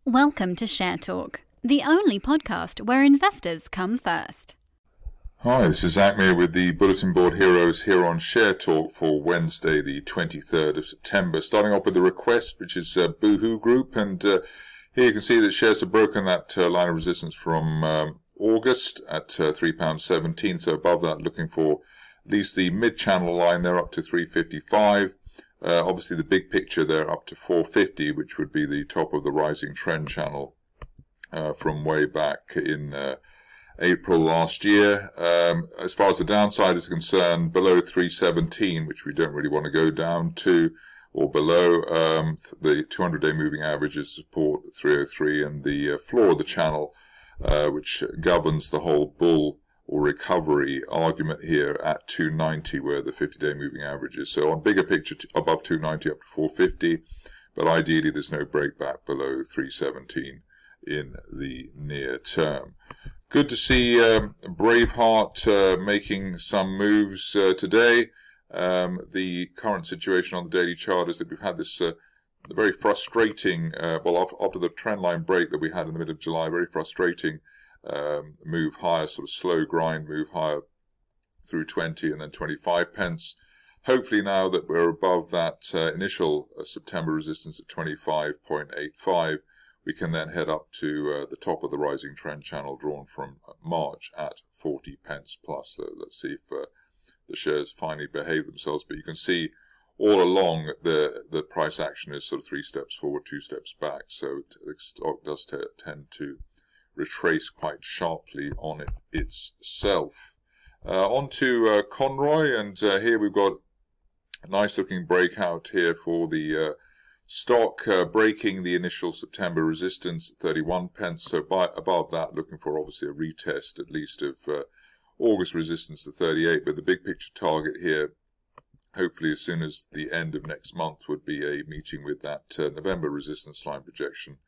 Welcome to Share Talk, the only podcast where investors come first. Hi, this is Zak Mir with the Bulletin Board Heroes here on Share Talk for Wednesday, the 23rd of September. Starting off with the request, which is Boohoo Group, and here you can see that shares have broken that line of resistance from August at £3.17, so above that, looking for at least the mid-channel line there up to 355. Obviously the big picture there up to 450, which would be the top of the rising trend channel from way back in April last year. As far as the downside is concerned, below 317, which we don't really want to go down to, or below, the 200-day moving average is support 303, and the floor of the channel, which governs the whole bull or recovery argument here at 290, where the 50-day moving average is. So on bigger picture, above 290 up to 450, but ideally there's no breakback below 317 in the near term. Good to see Braveheart making some moves today. The current situation on the daily chart is that we've had this very frustrating, after the trendline break that we had in the middle of July, very frustrating move higher, sort of slow grind move higher through 20 and then 25 pence. Hopefully now that we're above that initial September resistance at 25.85, we can then head up to the top of the rising trend channel drawn from March at 40 pence plus. So let's see if the shares finally behave themselves. But you can see all along the price action is sort of 3 steps forward, 2 steps back. So the stock does tend to retrace quite sharply on itself. On to Conroy, and here we've got a nice looking breakout here for the stock, breaking the initial September resistance at 31 pence. So above that, looking for obviously a retest at least of August resistance at 38, but the big picture target here, hopefully as soon as the end of next month, would be a meeting with that November resistance line projection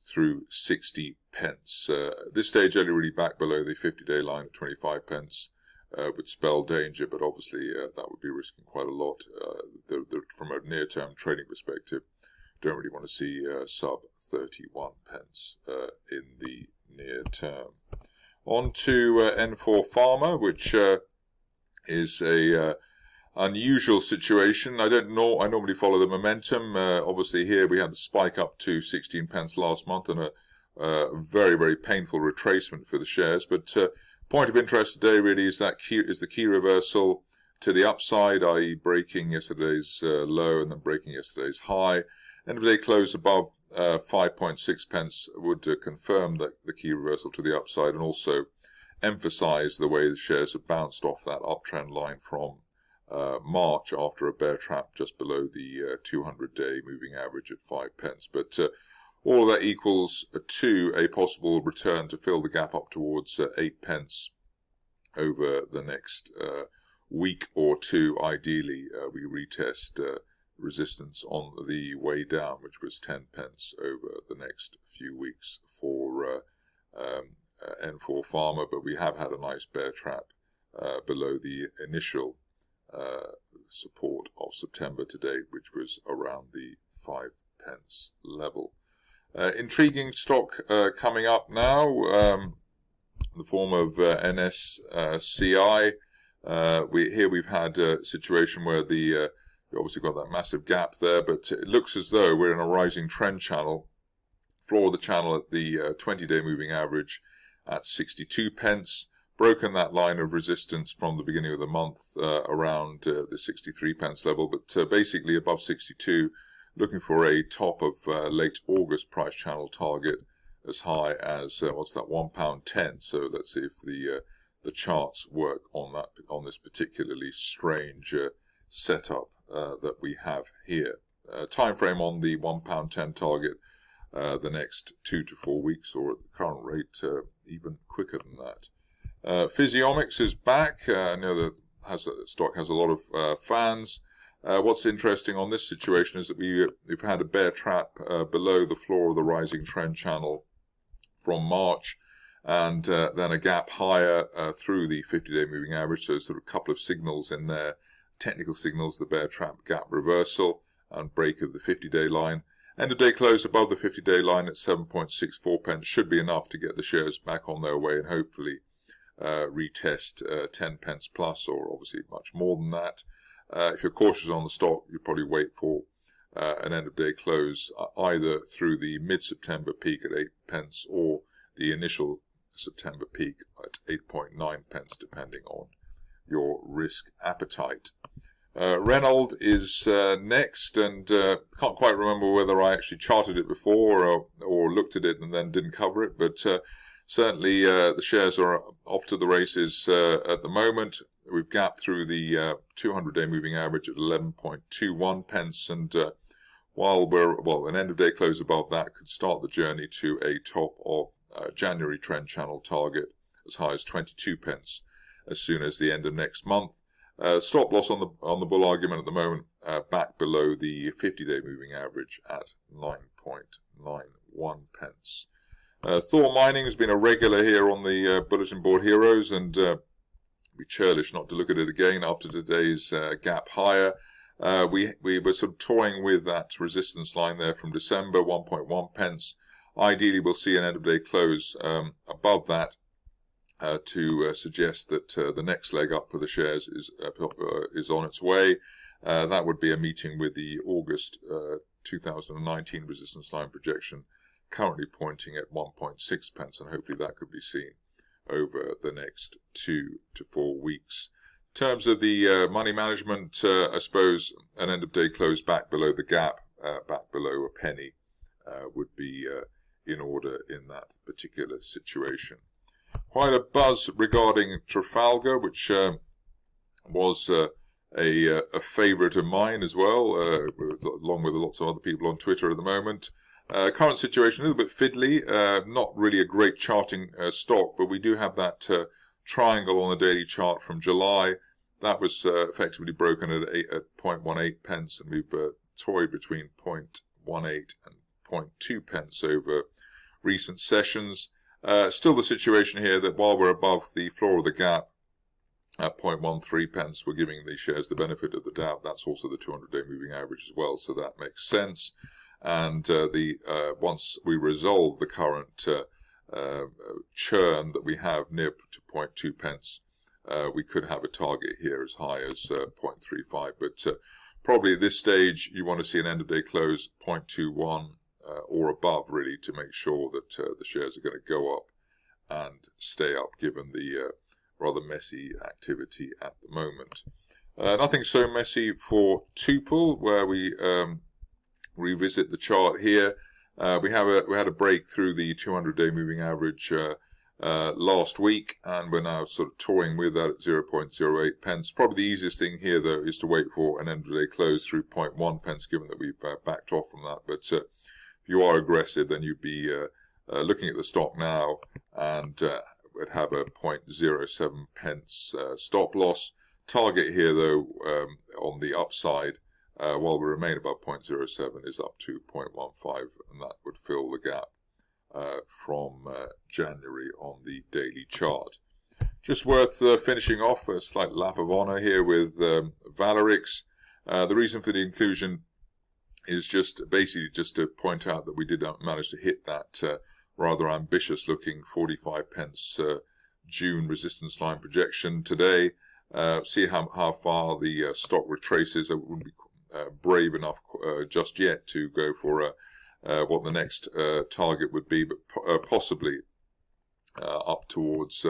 through 60 pence. At this stage, only really back below the 50-day line at 25 pence would spell danger, but obviously that would be risking quite a lot. From a near-term trading perspective, don't really want to see sub 31 pence in the near term. On to N4 Pharma, which is a unusual situation. I normally follow the momentum. Obviously here we had the spike up to 16 pence last month and a very, very painful retracement for the shares. But point of interest today really is the key reversal to the upside, i.e. breaking yesterday's low and then breaking yesterday's high. End of the day close above 5.6 pence would confirm that the key reversal to the upside, and also emphasize the way the shares have bounced off that uptrend line from March after a bear trap just below the 200-day moving average at 5 pence. But all of that equals to a possible return to fill the gap up towards 8 pence over the next week or two. Ideally, we retest resistance on the way down, which was 10 pence over the next few weeks for N4 Pharma. But we have had a nice bear trap below the initial support of September to date, which was around the 5 pence level. Intriguing stock coming up now, in the form of NSCI. Here we've had a situation where we obviously got that massive gap there, but it looks as though we're in a rising trend channel. Floor of the channel at the 20-day moving average at 62 pence. Broken that line of resistance from the beginning of the month around the 63 pence level, but basically above 62, looking for a top of late August price channel target as high as what's that, £1.10. So let's see if the charts work on this particularly strange setup that we have here. Time frame on the £1.10 target, the next 2 to 4 weeks, or at the current rate even quicker than that. Physiomics is back. I know that stock has a lot of fans. What's interesting on this situation is that we've had a bear trap below the floor of the rising trend channel from March, and then a gap higher through the 50-day moving average. So sort of a couple of signals in there, technical signals, the bear trap gap reversal and break of the 50-day line. End of day close above the 50-day line at 7.64 pence should be enough to get the shares back on their way and hopefully retest 10 pence plus, or obviously much more than that. If you're cautious on the stock, you'd probably wait for an end of day close either through the mid-September peak at 8 pence or the initial September peak at 8.9 pence, depending on your risk appetite. REYN is next, and can't quite remember whether I actually charted it before or looked at it and then didn't cover it, but certainly the shares are off to the races at the moment. We've gapped through the 200-day moving average at 11.21 pence, and while an end-of-day close above that could start the journey to a top of January trend channel target as high as 22 pence as soon as the end of next month. Stop loss on the bull argument at the moment, back below the 50-day moving average at 9.91 pence. THOR Mining has been a regular here on the Bulletin Board Heroes, and be churlish not to look at it again after today's gap higher. We were sort of toying with that resistance line there from December, 1.1 pence. Ideally, we'll see an end-of-day close above that to suggest that the next leg up for the shares is on its way. That would be a meeting with the August 2019 resistance line projection, currently pointing at 1.6 pence, and hopefully that could be seen over the next 2 to 4 weeks. In terms of the money management, I suppose an end-of-day close back below the gap, back below a penny, would be in order in that particular situation. Quite a buzz regarding Trafalgar, which was a favourite of mine as well, along with lots of other people on Twitter at the moment. Current situation a little bit fiddly, not really a great charting stock, but we do have that triangle on the daily chart from July. That was effectively broken at 0.18 pence, and we've toyed between 0.18 and 0.2 pence over recent sessions. Still the situation here that while we're above the floor of the gap at 0.13 pence, we're giving the shares the benefit of the doubt. That's also the 200-day moving average as well, so that makes sense. And once we resolve the current churn that we have near to 0.2 pence, we could have a target here as high as 0.35. But probably at this stage, you want to see an end-of-day close 0.21 or above, really, to make sure that the shares are going to go up and stay up, given the rather messy activity at the moment. Nothing so messy for Tuple, where we revisit the chart here. We had a break through the 200-day moving average last week, and we're now sort of toying with that at 0.08 pence. Probably the easiest thing here, though, is to wait for an end-of-day close through 0.1 pence, given that we've backed off from that. But if you are aggressive, then you'd be looking at the stock now and would have a 0.07 pence stop loss. Target here, though, on the upside, while we remain above 0.07, is up to 0.15, and that would fill the gap from January on the daily chart. Just worth finishing off a slight lap of honour here with Valerix. The reason for the inclusion is basically just to point out that we did not manage to hit that rather ambitious looking 45 pence June resistance line projection today. See how far the stock retraces. I wouldn't be brave enough just yet to go for what the next target would be, but possibly up towards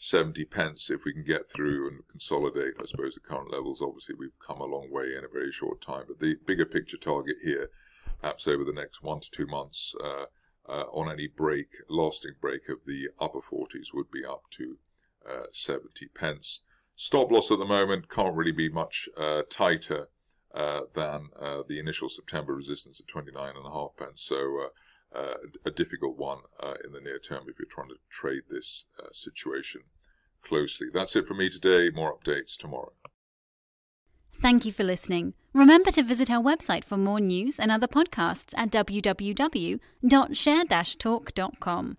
70 pence if we can get through and consolidate. I suppose the current levels, obviously we've come a long way in a very short time, but the bigger picture target here, perhaps over the next 1 to 2 months, on any lasting break of the upper 40s, would be up to 70 pence. Stop loss at the moment can't really be much tighter than the initial September resistance at 29.5 pence. So a difficult one in the near term if you're trying to trade this situation closely. That's it for me today. More updates tomorrow. Thank you for listening. Remember to visit our website for more news and other podcasts at www.share-talk.com.